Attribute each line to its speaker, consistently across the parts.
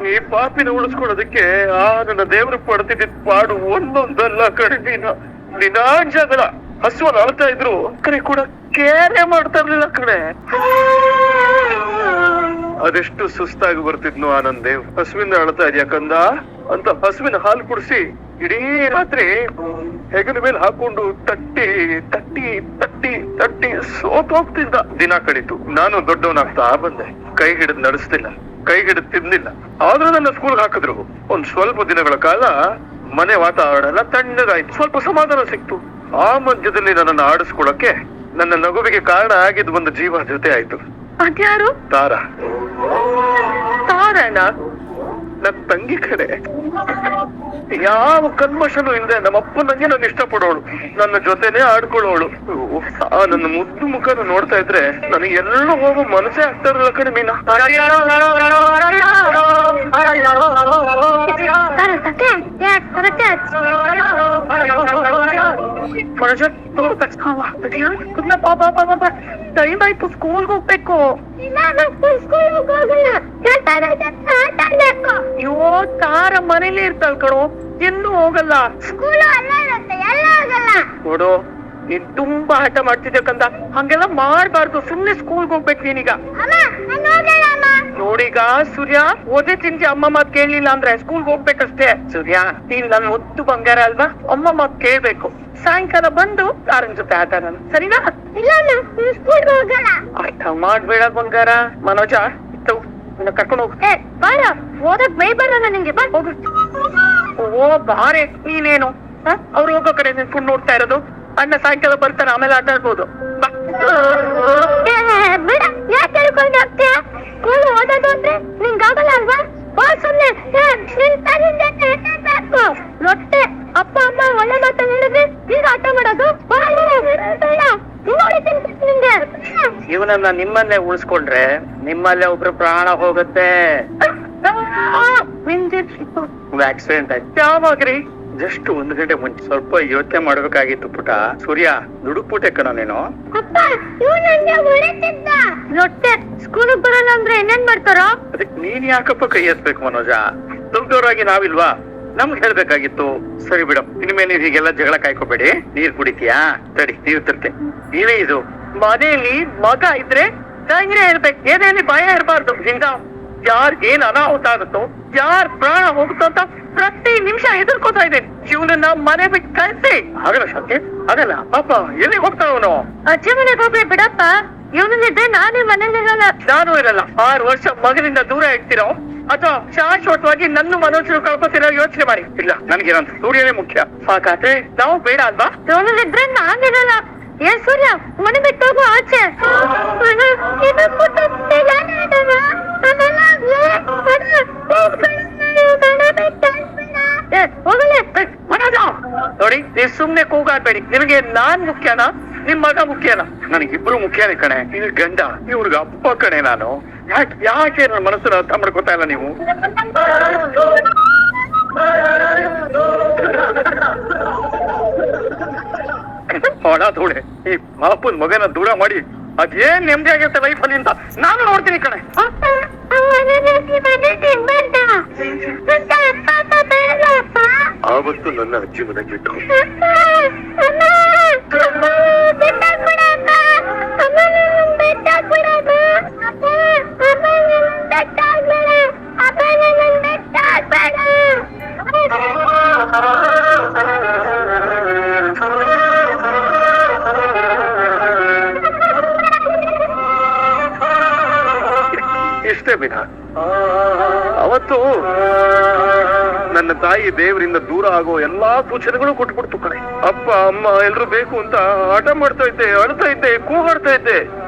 Speaker 1: ಈ ಪಾಪಿನ ಉಳಿಸ್ಕೊಳ್ಳೋದಕ್ಕೆ ನನ್ನ ದೇವ್ರ ಪಡ್ತಿದ್ದ ಪಾಡು ಒಂದೊಂದಲ್ಲ ಕಡೆ ನಿನಾಂಜಗಳ ಹಸುವಲ್ಲಿ ಅಳ್ತಾ ಇದ್ರು ಕಡೆ ಕೂಡ ಕೇರೆ ಮಾಡ್ತಾ ಇರ್ಲಿಲ್ಲ ಕಡೆ. ಅದೆಷ್ಟು ಸುಸ್ತಾಗಿ ಬರ್ತಿದ್ನು ಆನಂದ್ ದೇವ್. ಹಸುವಿಂದ ಅಳ್ತಾ ಇದೆಯಾ ಕಂದ ಅಂತ ಹಸುವಿನ ಹಾಲು ಕುಡಿಸಿ ಇಡೀ ರಾತ್ರಿ ಹೆಗಲ ಮೇಲೆ ಹಾಕೊಂಡು ತಟ್ಟಿ ತಟ್ಟಿ ತಟ್ಟಿ ತಟ್ಟಿ ಸೋತೋಗ್ತಿದ್ದ. ದಿನ ಕಳೀತು. ನಾನು ದೊಡ್ಡವನಾಗ್ತಾ ಬಂದೆ. ಕೈ ಹಿಡಿದು ನಡೆಸ್ತಿಲ್ಲ, ಕೈ ಹಿಡಿದು ತಿನ್ನಿಲ್ಲ. ಆದ್ರೂ ನನ್ನ ಸ್ಕೂಲ್ಗೆ ಹಾಕಿದ್ರು. ಒಂದ್ ಸ್ವಲ್ಪ ದಿನಗಳ ಕಾಲ ಮನೆ ವಾತಾವರಣ ಎಲ್ಲ ತಣ್ಣಗಾಯ್ತು. ಸ್ವಲ್ಪ ಸಮಾಧಾನ ಸಿಕ್ತು. ಆ ಮಧ್ಯದಲ್ಲಿ ನನ್ನನ್ನು ಆಡಿಸ್ಕೊಳಕ್ಕೆ ನನ್ನ ನಗುವಿಗೆ ಕಾರಣ ಆಗಿದ್ದು ಒಂದು ಜೀವ ಜೊತೆ ಆಯ್ತು.
Speaker 2: ಅದ್ಯಾರು?
Speaker 1: ತಾರಾ.
Speaker 2: ತಾರಣ್ಣ
Speaker 1: ನನ್ನ ತಂಗಿ ಕಡೆ. ಯಾವ ಕಲ್ಮಶನೂ ಇಲ್ಲದೆ ನಮ್ಮಪ್ಪನಂಗೆ ನಾನು ಇಷ್ಟಪಡೋಳು, ನನ್ನ ಜೊತೆನೆ ಆಡ್ಕೊಳ್ಳೋಳು. ನನ್ನ ಮುದ್ದು ಮುಖನ ನೋಡ್ತಾ ಇದ್ರೆ ನನಗೆ ಎಲ್ಲೂ ಹೋಗೋ ಮನಸ್ಸೇ ಆಗ್ತಾ ಇರಲ್ಲ ಕಡೆ ಮೀನಾ.
Speaker 2: ಟೈಮ್ ಆಯ್ತು, ಸ್ಕೂಲ್ಗೆ ಹೋಗ್ಬೇಕು. ಅಯ್ಯೋ ತಾರ ಮನೇಲಿ ಇರ್ತಾಳ ಕಣೋ, ಎಲ್ಲೂ ಹೋಗಲ್ಲ. ನೋಡು ನೀನ್ ತುಂಬಾ ಹಠ ಮಾಡ್ತಿದ್ದಕ್ಕಂತ ಹಂಗೆಲ್ಲ ಮಾಡ್ಬಾರ್ದು. ಸುಮ್ನೆ ಸ್ಕೂಲ್ಗೆ ಹೋಗ್ಬೇಕು ನೀನೀಗ. ನೋಡೀಗ ಸೂರ್ಯ, ಓದೇ ತಿಂತಿ ಅಮ್ಮ ಮಾತ್ ಕೇಳಲಿಲ್ಲ ಅಂದ್ರೆ ಸ್ಕೂಲ್ಗೆ ಹೋಗ್ಬೇಕಷ್ಟೇ. ಸೂರ್ಯ, ನೀನ್ ನನ್ ಮುದ್ದು ಬಂಗಾರ ಅಲ್ವಾ, ಅಮ್ಮ ಮಾತ್ ಕೇಳ್ಬೇಕು. ಸಾಯಂಕಾಲ ಬಂದು ತಾರನ್ ಜೊತೆ ಆಟ ನಾನು, ಸರಿನಾ? ಆಯ್ತಾ, ಮಾಡ್ಬೇಡ ಬಂಗಾರ. ಮನೋಜ ಇತ್ತು ಕರ್ಕೊಂಡು ಹೋಗ್. ಓದಕ್ ಬೈ ಬರಲ್ಲ ನಿಂಗೆ. ಹೋಗು. ಓ ಬಾರೆ ನೀನೇನು ಅವ್ರು ಹೋಗೋ ಕಡೆ ನಿಂತ್ಕೊಂಡು ನೋಡ್ತಾ ಇರೋದು. ಅಣ್ಣ ಸಾಯಂಕಾಲ ಬರ್ತಾನೆ, ಆಮೇಲೆ ಆಟ ಆಡ್ಬೋದು. ಓದೋದು ಅಂದ್ರೆ ನಿಂಗಾಗಲ್ಲ ಅಲ್ವಾ? ರೊಟ್ಟೆ ಅಪ್ಪ ಅಮ್ಮ ಒಳ್ಳೆ ಮಾತ ಹೇಳಿದ್ರೆ ಈಗ ಆಟ ಮಾಡೋದು. ಇವನನ್ನ ನಿಮ್ಮನ್ನೇ ಉಳಿಸ್ಕೊಂಡ್ರೆ ನಿಮ್ಮಲ್ಲೇ ಒಬ್ರು ಪ್ರಾಣ ಹೋಗುತ್ತೆ. ಆಕ್ಸಿಡೆಂಟ್ ಆಯ್ತು. ಯಾವಾಗ್ರಿ?
Speaker 1: ಜಸ್ಟ್ 1 ಗಂಟೆ ಮುಂಚೆ. ಸ್ವಲ್ಪ ಯೋಚನೆ ಮಾಡ್ಬೇಕಾಗಿತ್ತು ಪುಟ. ಸೂರ್ಯ, ದುಡುಕ್ಬಿಟ್ಟೆ ಕಣ ನೀನು.
Speaker 2: ರೊಟ್ಟೆ ಸ್ಕೂಲಿಗೆ ಬರಲ್ಲ ಅಂದ್ರೆ ಏನೇನ್ ಮಾಡ್ತಾರೋ?
Speaker 1: ಅದಕ್ಕೆ ನೀನ್ ಯಾಕಪ್ಪ ಕೈ ಎತ್ಬೇಕು ಮನೋಜ? ದೊಡ್ಡವರಾಗಿ ನಾವಿಲ್ವಾ? ನಮ್ಗೆ ಹೇಳ್ಬೇಕಾಗಿತ್ತು. ಸರಿ ಬಿಡ, ಇನ್ಮೇಲೆ ನೀವ್ ಹೀಗೆಲ್ಲ ಜಗಳ ಕಾಯ್ಕೋಬೇಡಿ. ನೀರ್ ಕುಡಿತೀಯಾ? ತಡಿ, ನೀರ್ ತರ್ತೆ. ನೀವೇ ಇದು
Speaker 2: ಮನೇಲಿ ಮಗ ಇದ್ರೆ ಧೈರ್ಯ ಇರ್ಬೇಕು, ಏನೇನು ಭಯ ಇರಬಾರ್ದು. ಹಿಂಗ ಯಾರ್ಗೇನ್ ಅನಾಹುತ ಆಗುತ್ತೋ, ಯಾರ್ ಪ್ರಾಣ ಹೋಗುತ್ತೋ ಅಂತ ಪ್ರತಿ ನಿಮಿಷ ಹೆದರ್ಕೋತಾ ಇದೆ. ಇವನನ್ನ ಮನೆ ಬಿಟ್ಟು ಕಳ್ಸಿ.
Speaker 1: ಆಗಲ್ಲ ಶಾಂತಿ, ಆಗಲ್ಲ. ಪಾಪ ಎಲ್ಲಿ ಹೋಗ್ತಾವ ಅವನು?
Speaker 2: ಅಜ್ಜಿ ಮನೆಗೆ ಹೋಗ್ಲಿ ಬಿಡಪ್ಪ. ಇವನಿದ್ರೆ ನಾನೇ ಮನೇಲಿ ಇರಲ್ಲ. ನಾನು ಇರಲ್ಲ. 6 ವರ್ಷ ಮಗನಿಂದ ದೂರ ಇಡ್ತಿರೋ ಅಥವಾ ಶಾಶ್ವತವಾಗಿ ನನ್ನ ಮನೋಜರು ಕಳ್ಕೊತಿರೋ ಯೋಚನೆ ಮಾಡಿ.
Speaker 1: ಇಲ್ಲ, ನನಗೇನಂತ ಸೂರ್ಯನೇ ಮುಖ್ಯ.
Speaker 2: ಹಾಗಾದ್ರೆ ನಾವು ಬೇಡ ಅಲ್ವಾ? ಇವನಿದ್ರೆ ನಾನಿರಲ್ಲ. ಏನ್ ಸೂರ್ಯ, ಮನೆ ಬಿಟ್ಟು ಹೋಗು ಆಚೆ. ನೋಡಿ, ನೀವ್ ಸುಮ್ನೆ ಕೂಗಾಡ್ಬೇಡಿ. ನಿಮಗೆ ನಾನ್ ಮುಖ್ಯನಾ, ನಿಮ್ ಮಗ ಮುಖ್ಯನಾ?
Speaker 1: ನನಗಿಬ್ರು ಮುಖ್ಯನೇ ಕಣೆ. ಇದು ಗಂಡ, ಇವ್ರಿಗೆ ಅಪ್ಪ ಕಣೆ ನಾನು. ಯಾಕೆ ನನ್ನ ಮನಸ್ಸನ್ನ ಅರ್ಥ ಮಾಡ್ಕೊತಾ ಇಲ್ಲ ನೀವು? ಹೊಳ ಧೂಳೆ, ಈ ಪಾಪನ್ ಮಗನ ದೂರ ಮಾಡಿ ಅದೇನ್ ನೆಮ್ಮದಿ ಆಗಿರುತ್ತೆ ಲೈಫಲ್ಲಿ ಅಂತ ನಾನು ನೋಡ್ತೀನಿ ಕಣೆ. ಆವತ್ತು ನನ್ನ ಅಜ್ಜಿ ಮನೆಗೆ ಬಿಟ್ಟು ಇಷ್ಟೇ ಬಿನ. ಅವತ್ತು ನನ್ನ ತಾಯಿ ದೇವರಿಂದ ದೂರ ಆಗೋ ಎಲ್ಲಾ ಸೂಚನೆಗಳು ಕೊಟ್ಬಿಡ್ತು ಕಣೆ. ಅಪ್ಪ ಅಮ್ಮ ಎಲ್ರು ಬೇಕು ಅಂತ ಹಠ ಮಾಡ್ತಾ ಇದ್ದೆ, ಅಳ್ತಾ ಇದ್ದೆ, ಕೂಗಾಡ್ತಾ ಇದ್ದೆ.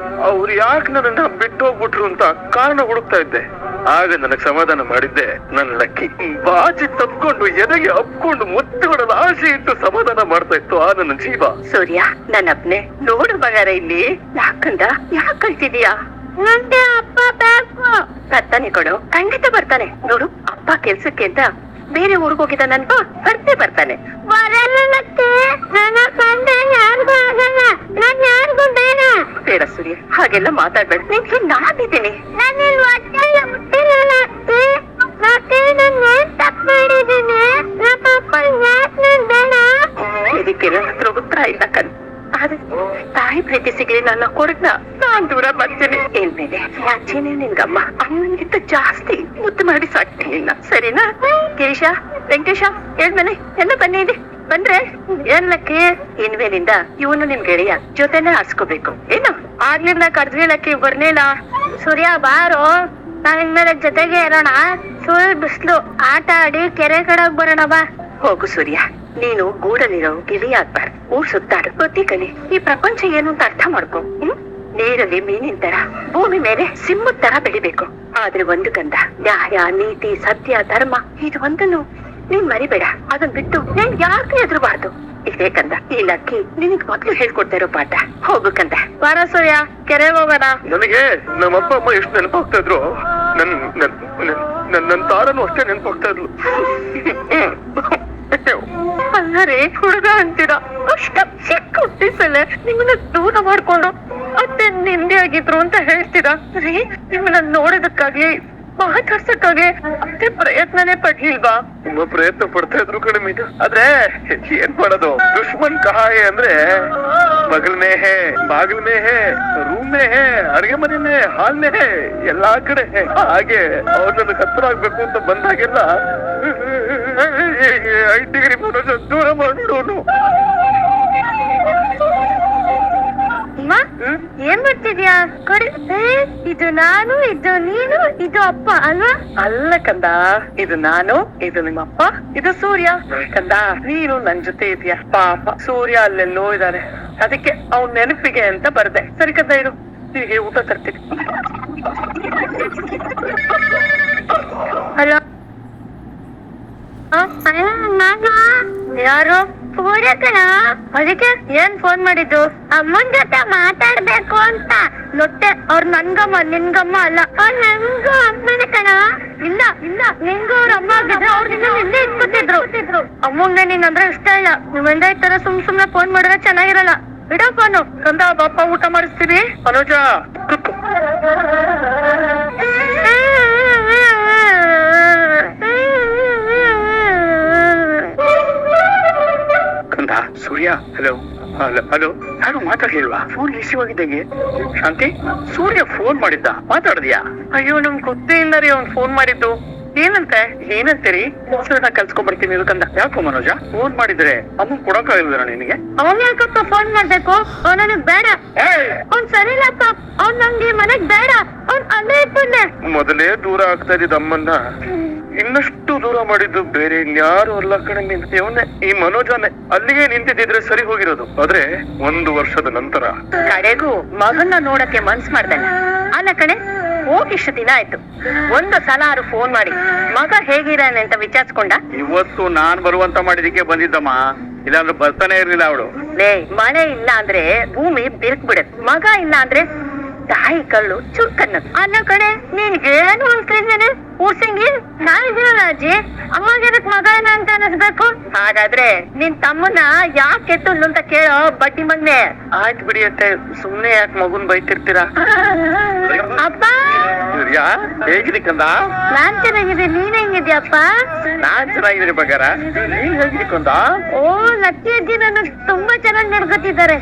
Speaker 1: ಅವ್ರು ಯಾಕೆ ನನ್ನನ್ನ ಬಿಟ್ಟು ಹೋಗ್ಬಿಟ್ರು ಅಂತ ಕಾರಣ ಹುಡುಕ್ತಾ ಇದ್ದೆ. ಆಗ ನನಗ್ ಸಮಾಧಾನ ಮಾಡಿದ್ದೆ ನನ್ನ ಲಕ್ಕಿ. ಬಾಚಿ ತಪ್ಕೊಂಡು ಎದೆಗೆ ಅಪ್ಕೊಂಡು ಮುತ್ತುಗಳ ಆಸೆ ಇಟ್ಟು ಸಮಾಧಾನ ಮಾಡ್ತಾ ಇತ್ತು ಆ ನನ್ನ ಜೀವ.
Speaker 2: ಸೂರ್ಯ, ನನ್ನ ಅಪ್ಪನೆ ನೋಡು ಬಗಾರ ಇಲ್ಲಿ. ಯಾಕಂದ ಯಾಕೆ ಕಳ್ತಿದೀಯಾ? ನಂಗೆ ಅಪ್ಪ ಬೇಕು. ಬರ್ತಾನೆ ಕೊಡು, ಖಂಡಿತ ಬರ್ತಾನೆ. ನೋಡು, ಅಪ್ಪ ಕೆಲ್ಸಕ್ಕೆ ಅಂತ ಬೇರೆ ಊರಿಗೆ ಹೋಗಿದ್ದಾನನ್ಪ, ಬರ್ತೆ ಬರ್ತಾನೆ. ಬೇಡ ಸೂರ್ಯ, ಹಾಗೆಲ್ಲ ಮಾತಾಡ್ಬೇಡ. ನಿನ್ಗೆ ನಾನಿದ್ದೀನಿ. ಇಲ್ಲ ಕಣ್. ಆದ್ರೆ ತಾಯಿ ಪ್ರೀತಿ ಸಿಗ್ಲಿಲ್ಲ ಅನ್ನೋ ಕೊರಗ್ನ ನಾನ್ ದೂರ ಬರ್ತೀನಿ. ಏನ್ಮೇಲೆ ಯಾಚೇನೆ ನಿನ್ಗಮ್ಮ ಅಮ್ಮನಿಗಿಂತ ಜಾಸ್ತಿ ಮುದ್ದು ಮಾಡಿ ಸಾಕ್ತಿಲ್ಲ, ಸರಿನಾ? ಗಿರೀಶ, ವೆಂಕಟೇಶ, ಹೇಳ್ಮೇಲೆ ಎಲ್ಲ ಬನ್ನಿ ಇಲ್ಲಿ. ಬಂದ್ರೆ ಎಲ್ಲಕ್ಕೆ ಇನ್ಮೇಲಿಂದ ಇವನು ನಿಮ್ ಗೆಳೆಯ ಜೊತೆನೆ ಆರ್ಸ್ಕೋಬೇಕು ಏನು? ಆಗ್ಲಿಂದ ಕರ್ದ್ವಿಲಕ್ಕೆ ಬರ್ಲಿಲ್ಲ. ಸೂರ್ಯ ಬಾರೋ, ನಾವ್ ಇನ್ಮೇಲೆ ಜೊತೆಗೆ ಇರೋಣ. ಸುಳ್ ಬಿಸ್ಲು, ಆಟ ಆಡಿ ಕೆರೆ ಕಡೆಗ್ ಬರೋಣ ಬಾ. ಹೋಗು ಸೂರ್ಯ, ನೀನು ಗೂಡಲ್ಲಿರೋ ಗಿಳಿ ಆಗ್ಬಾರ್ದು. ಊರ್ ಸುತ್ತಾಡು, ಗೊತ್ತಿ ಕಲಿ. ಈ ಪ್ರಪಂಚ ಏನು ಅಂತ ಅರ್ಥ ಮಾಡ್ಕೊ. ನೀರಲ್ಲಿ ಮೀನಿನ ತರ, ಭೂಮಿ ಮೇಲೆ ಸಿಂಹದ ತರ ಬೆಳಿಬೇಕು. ಆದ್ರೆ ಒಂದು ಕಂದ, ನ್ಯಾಯ, ನೀತಿ, ಸತ್ಯ, ಧರ್ಮ ಇದು ಒಂದನ್ನು ನೀನ್ ಮರಿಬೇಡ. ಅದನ್ ಬಿಟ್ಟು ನೀನ್ ಯಾಕೆ ಎದುರಬಾರ್ದು. ಇದೇ ಕಂದ ಈ ಲಕ್ಕಿ ನಿನಗ್ ಮೊದ್ಲು ಹೇಳ್ಕೊಡ್ತಾ ಇರೋ ಪಾಠ. ಹೋಗು ಕಂದ. ಬಾರ ಸೂರ್ಯ, ಕೆರೆ ಹೋಗೋಣ.
Speaker 1: ನನಗೆ ನಮ್ಮ ಅಪ್ಪ ಅಮ್ಮ ಎಷ್ಟು ನೆನಪಾಗ್ತಾ ಇದ್ರು, ನನ್ ತಾರನು ಅಷ್ಟೇ ನೆನಪಾಗ್ತಾ ಇದ್ಲು.
Speaker 2: ಅಲ್ಲರೇ ಹುಡುಗ ಅಂತೀರ, ಅಷ್ಟ ಚಿಕ್ಕ ಹುಟ್ಟಿಸಲೆ ನಿಮ್ಮನ್ನ ದೂರ ಮಾಡ್ಕೊಂಡು ಅತ್ತೆ ನಿಂದೆ ಆಗಿದ್ರು ಅಂತ ಹೇಳ್ತೀರಾ ರೀ? ನಿಮ್ಮನ್ನ ನೋಡೋದಕ್ಕಾಗ್ಲಿ ಮಾತಾಡ್ಸಕ್ಕಾಗ್ಲಿ ಅತ್ತೆ ಪ್ರಯತ್ನನೇ ಪಡ್ಲಿಲ್ವಾ?
Speaker 1: ತುಂಬಾ ಪ್ರಯತ್ನ ಪಡ್ತಾ ಇದ್ರು ಕಡಿಮೆ. ಆದ್ರೆ ಏನ್ ಮಾಡೋದು, ದುಶ್ಮನ್ ಕಹಾಯ ಅಂದ್ರೆ ಬಗಲ್ ಮೇ ಹೇ, ಬಾಗಿಲ್ ಮೇ ಹೇ, ರೂಮ್ ಮೇ ಹೇ, ಅಡಿಗೆ ಮನೆ ಮೇ, ಹಾಲ್ ಮೇ ಹೇ, ಎಲ್ಲಾ ಕಡೆ ಹಾಗೆ ಅವ್ರು ನನಗೆ ಹತ್ರ ಆಗ್ಬೇಕು ಅಂತ ಬಂದಾಗೆಲ್ಲ 5 ಡಿಗ್ರಿ ಮನೋಜ ದೂರ ಮಾಡೋನು.
Speaker 2: ಏನ್ ಮಾಡ್ತಿದ್ಯಾ? ಕೊಡಿ. ಇದು ನಾನು, ಇದು ನೀನು, ಇದು ಅಪ್ಪ ಅಲ್ವಾ? ಅಲ್ಲ ಕಂದ, ಇದು ನಾನು, ಇದು ನಿಮ್ಮಪ್ಪ, ಇದು ಸೂರ್ಯ. ಕಂದ ನೀನು ನನ್ ಜೊತೆ ಇದೆಯಾ? ಪಾಪ ಸೂರ್ಯ ಅಲ್ಲೆಲ್ಲೋ ಇದಾರೆ, ಅದಕ್ಕೆ ಅವ್ನ ನೆನಪಿಗೆ ಅಂತ ಬರ್ದೆ. ಸರಿ ಕಂದ, ಇರು, ಹೀಗೆ ಊಟ ತರ್ತೀನಿ. ಹಲೋ, ಯಾರು? ಅದಕ್ಕೆ ಏನ್ ಫೋನ್ ಮಾಡಿದ್ದು? ಅಮ್ಮನ್ ಜೊತೆ ಮಾತಾಡ್ಬೇಕು ಅಂತ. ನೊಟ್ಟೆ ಅವ್ರ ನನ್ಗಮ್ಮ, ನಿನ್ಗಮ್ಮ ಅಲ್ಲ. ನಂಗೂ ಅಮ್ಮನ ಕಣ. ಇಲ್ಲ ಇಲ್ಲ, ನಿಂಗೂ ಅವ್ರ ಅಮ್ಮ ಆಗಿದ್ರೆ ಅವ್ರ ನಿನ್ನೆ ಇಟ್ಕೊತಿದ್ರು. ಅಮ್ಮಂಗೆ ನೀನ್ ಅಂದ್ರೆ ಇಷ್ಟ ಇಲ್ಲ. ನೀವೆಂದ ಈ ತರ ಸುಮ್ನೆ ಫೋನ್ ಮಾಡಿದ್ರೆ ಚೆನ್ನಾಗಿರಲ್ಲ. ಬಿಡೋ ಫೋನು. ಕಂದ ಬಾಪ ಊಟ ಮಾಡಿಸ್ತೀವಿ.
Speaker 1: ಮನೋಜ ಸೂರ್ಯ, ಹಲೋ ಹಲೋ, ಯಾರು ಮಾತಾಡ್ಲಿಲ್ವಾ? ಫೋನ್ ರಿಸೀವ್ ಆಗಿದ್ದಂಗೆ. ಶಾಂತಿ, ಸೂರ್ಯ ಫೋನ್ ಮಾಡಿದ್ದ, ಮಾತಾಡಿದ್ಯಾ?
Speaker 2: ಅಯ್ಯೋ ನಮ್ಗೆ ಗೊತ್ತೇ ಇಲ್ಲ ರೀ ಅವ್ನ್ ಫೋನ್ ಮಾಡಿದ್ದು. ಏನಂತೆ? ಏನಂತೀರಿ? ಸೂರ್ಯ ಕಲ್ಸ್ಕೊಂಡ್ ಬರ್ತೀನಿ ಇದಕ್ಕಂದ.
Speaker 1: ಯಾಕೋ ಮನೋಜ, ಫೋನ್ ಮಾಡಿದ್ರೆ ಅಮ್ಮ ಕೊಡಕ್ಕಾಗಿಲ್ಲ ನಿನಗೆ?
Speaker 2: ಅವನ್ ಯಾಕಪ್ಪ ಫೋನ್ ಮಾಡ್ಬೇಕು? ಅವ್ನ್ ನನಗ್ ಬೇಡ. ಅವ್ನ್ ಸರಿ ಇಲ್ಲಪ್ಪ, ಅವ್ನ್ ನಂಗೆ ಮನೆಗ್ ಬೇಡ. ಅವ್ನ್ ಅಲ್ಲೇ ಇಟ್ಕೊಂಡೆ.
Speaker 1: ಮೊದಲೇ ದೂರ ಆಗ್ತಾ ಇದ್ದಿದ್ದ ಅಮ್ಮನ್ನ ಇನ್ನಷ್ಟು ದೂರ ಮಾಡಿದ್ದು ಬೇರೆ ಇನ್ಯಾರು ಅಲ್ಲ ಕಡೆ ನಿಂತವನೇ, ಈ ಮನೋಜನೇ. ಅಲ್ಲಿಗೆ ನಿಂತಿದ್ರೆ ಸರಿ ಹೋಗಿರೋದು. ಆದ್ರೆ 1 ವರ್ಷದ ನಂತರ
Speaker 2: ಕಡೆಗೂ ಮಗನ್ನ ನೋಡಕ್ಕೆ ಮನ್ಸ್ ಮಾಡ್ದಲ್ಲ. ಅಲ್ಲ ಕಣೆ, ಹೋಗಿಷ್ಟು ದಿನ ಆಯ್ತು. ಒಂದು ಸಲ ಆರು ಫೋನ್ ಮಾಡಿ ಮಗ ಹೇಗಿರಾನೆ ಅಂತ ವಿಚಾರಿಸ್ಕೊಂಡ?
Speaker 1: ಇವತ್ತು ನಾನ್ ಬರುವಂತ ಮಾಡಿದಕ್ಕೆ ಬಂದಿದ್ದಮ್ಮ, ಇಲ್ಲಾಂದ್ರೆ ಬರ್ತಾನೆ ಇರ್ಲಿಲ್ಲ ಅವಳು.
Speaker 2: ಮಳೆ ಇಲ್ಲ ಅಂದ್ರೆ ಭೂಮಿ ಬಿರುಕ್ ಬಿಡತ್, ಮಗ ಇಲ್ಲ ಅಂದ್ರೆ ತಾಯಿ ಕಳ್ಳು ಚುಕ್ಕನ್ನದು. ಅನ್ನ ಕಡೆ ನಿನ್ಗೇನು ಅನ್ಸ್ತಿದ್ದೇನೆ? ಊರ್ಸಂಗಿ ನಾನಿದ್ದೀನಲ್ಲ ಅಜ್ಜಿ, ಅಮ್ಮಗಿರಕ್ ಮಗ ಏನ ಅಂತ ಅನಿಸ್ಬೇಕು. ಹಾಗಾದ್ರೆ ನಿನ್ ತಮ್ಮನ್ನ ಯಾಕೆ ಎತ್ತುಲ್ಲು ಅಂತ ಕೇಳೋ ಬಡ್ಡಿ ಮಗ್ನೆ.
Speaker 1: ಆಯ್ತು ಬಿಡಿ ಅತ್ತೆ, ಸುಮ್ನೆ ಯಾಕೆ ಮಗುನ್ ಬೈತಿರ್ತೀರಾ?
Speaker 2: ಅಪ್ಪ
Speaker 1: ಹೇಗಿದೆ ಕಂದ?
Speaker 2: ನಾನ್ ಚೆನ್ನಾಗಿದ್ದೀನಿ, ನೀನ್ ಹೆಂಗಿದ್ಯಪ್ಪ?
Speaker 1: ನಾನ್ ಚೆನ್ನಾಗಿದ್ದೀನಿ ಬಂಗಾರ, ನೀನ್ ಹೇಗಿದೆ ಕಂದ?
Speaker 2: ಓ ಲಕ್ಕಿ ಅಜ್ಜಿ ನನ್ನ ತುಂಬಾ ಚೆನ್ನಾಗಿ ನೋಡ್ಕೊತಿದ್ದಾರೆ.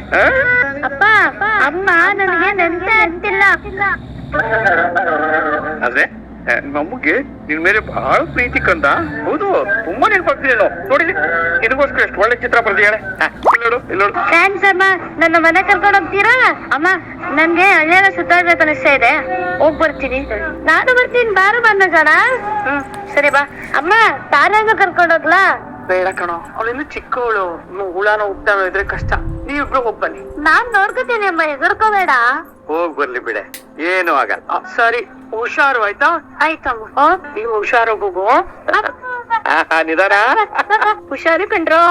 Speaker 2: ಅಪ್ಪ ಅಮ್ಮ ನನಗೆ ನೆನ್ಪೆ ಅಂತಿಲ್ಲ.
Speaker 1: ಅದೇ ನಮ್ಗೆ ನಿನ್ ಮೇಲೆ ಬಹಳ ಪ್ರೀತಿ ಕಂದ. ಹೌದು, ತುಂಬಾ ನೆನಪಾಗ್ತಿದ್ದೇನೋ. ನೋಡಿ ನಿನಗೋಸ್ಕರ ಎಷ್ಟು ಒಳ್ಳೆ ಚಿತ್ರ ಬರ್ದಿಯಾಳೆ.
Speaker 2: ಥ್ಯಾಂಕ್ಸ್ ಅಮ್ಮ. ನನ್ನ ಮನೆ ಕರ್ಕೊಂಡು ಹೋಗ್ತೀರಾ? ಅಮ್ಮ ನನ್ಗೆ ಹಳ್ಳಿಯೆಲ್ಲ ಸುತ್ತಾಡ್ಬೇಕು ಅನಿಸ್ತಾ ಇದೆ, ಹೋಗ್ ಬರ್ತೀನಿ. ನಾನು ಬರ್ತೀನಿ, ಬಾರು ಬಂದ ಜನ. ಸರಿ ಬಾ. ಅಮ್ಮ ತಾರಾಗ ಕರ್ಕೊಂಡು ಹೋಗ್ಲಾ?
Speaker 1: ಬೇಡ ಕಣೋ, ಅವಳಿನ್ನು ಚಿಕ್ಕವಳು, ಹುಳಾನ ಉಪ್ತಾನ ಇದ್ರೆ ಕಷ್ಟ. ನೀವಿಬ್ರು ಹೋಗ್ಬನ್ನಿ.
Speaker 2: ನಾನ್ ನೋಡ್ಕೋತೀನಿ ಅಮ್ಮ, ಹೆದರ್ಕೋಬೇಡ.
Speaker 1: ಹೋಗ್ ಬರ್ಲಿ ಬಿಡೆ, ಏನು ಆಗಲ್ಲ. ಸರಿ, ಹುಷಾರು ಆಯ್ತಾ?
Speaker 2: ಆಯ್ತಮ್ಮ.
Speaker 1: ನೀವು ಹುಷಾರು ಹೋಗು. ನಿಧಾನ.
Speaker 2: ಹುಷಾರು ಕಂಡ್ರು.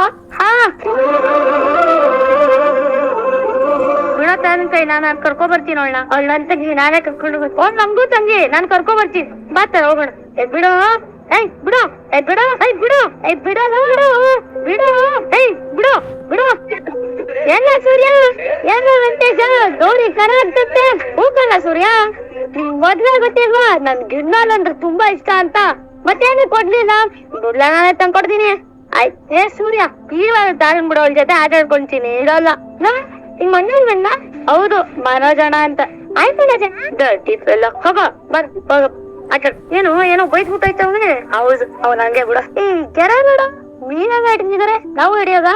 Speaker 2: ಬಿಡೋ ತಾನ ಕೈ, ನಾನು ಕರ್ಕೊ ಬರ್ತೀನಿ ಅವಳನ್ನ. ಅವಳ ನನ್ ತಂಗಿ ನಾನೇ ಕರ್ಕೊಂಡು ಹೋಗ್ತೀನಿ. ಅವ್ಳು ನಮ್ಗೂ ತಂಗಿ, ನಾನ್ ಕರ್ಕೊ ಬರ್ತೀನಿ. ಬಾತ ಹೋಗೋಣ. ಬಿಡು, ಏಯ್ ಬಿಡು, ಬಿಡು, ಬಿಡು, ಬಿಡು, ಬಿಡು, ಬಿಡು, ಬಿಡು. ಎಲ್ಲ ಸೂರ್ಯ, ಎಲ್ಲ ವೆಂಕಟೇಶ, ಗೌರಿ ಕರ ಆಗ್ತತ್ತೆ. ಹೋಗಲ್ಲ ಸೂರ್ಯ, ನಿಂಗ್ ಮೊದ್ಲೇ ಗೊತ್ತಿಲ್ವಾ ನನ್ ಗಿಡ್ನಾಲ್ ಅಂದ್ರೆ ತುಂಬಾ ಇಷ್ಟ ಅಂತ? ಮತ್ತೇನು ಕೊಡ್ಲಿಲ್ಲ? ದುಡ್ಲ ನಾನೇ ತಂದ್ಕೊಡ್ತೀನಿ.
Speaker 3: ಆಯ್ತೇ ಸೂರ್ಯ ಇವಾಗ ತಾರನ್ ಬಿಡೋ ಅವಳ ಜೊತೆ ಆಟ ಆಡ್ಕೊಂತೀನಿ ಇಡಲ್ಲ ನಿಮ್ ಮನೇಲಿ ಹೌದು ಮನೋಜಣ ಅಂತ ಆಯ್ತಲ್ಲ ಹೋಗ ಬರ್ ಹೋಗ ಆಟ ಏನು ಏನೋ ಬೈದ್ಬಿಟ್ಟೈತೆ ಅವನಿಗೆ ಹೌದು ಅವ್ನ ಹಂಗೆ ಬಿಡ ಈ ಕೆರ ನೋಡ ಮೀನಾಗ ಹಿಡಿದಿದ್ದಾರೆ ನಾವು ಹಿಡಿಯೋದ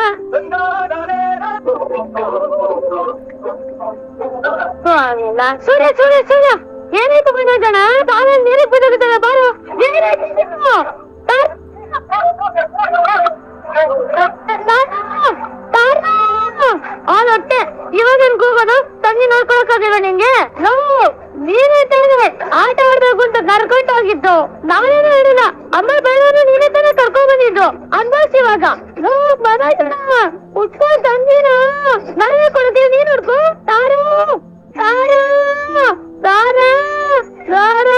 Speaker 3: ಸೂರ್ಯ ಸೂರ್ಯ ಸೂರ್ಯ ಏನಾಯ್ತು ಮನೋಜಣ ತಾವೇನ್ ನೀರಿಗೆ ಬಿದ್ದೋಗಿದ್ದಾವೆ ಬಾರು ಹೊಟ್ಟೆ ಇವಾಗ ಕೂಗೋದು ತಂಗಿ ನೋಡ್ಕೊಳಕ್ಕಾಗಿಲ್ಲ ನಿಂಗೆ ನೀನೇ ಹೇಳಿದ್ರೆ ಆಟ ಆಡ್ಬೇಕು ಅಂತ ಕರ್ಕೊಂಡು ಹೋಗಿದ್ದು ನಾನೇನು ಹೇಳಿಲ್ಲ ಅಮ್ಮ ಬೆಳಗ್ಗೆ ನೀನೇ ತಾನೇ ಕರ್ಕೊಂಡ್ ಬಂದಿದ್ದು ಅನ್ಭವಿಸಿ ಇವಾಗ ಉಟ್ಕೊಂಡ್ ತಂದಿನ ನಾನೇ ಕೊಡ್ತೀವಿ ನೀನ್ ನೋಡ್ಕೊ ತಾರು ತಾರು ತಾರ ತಾರ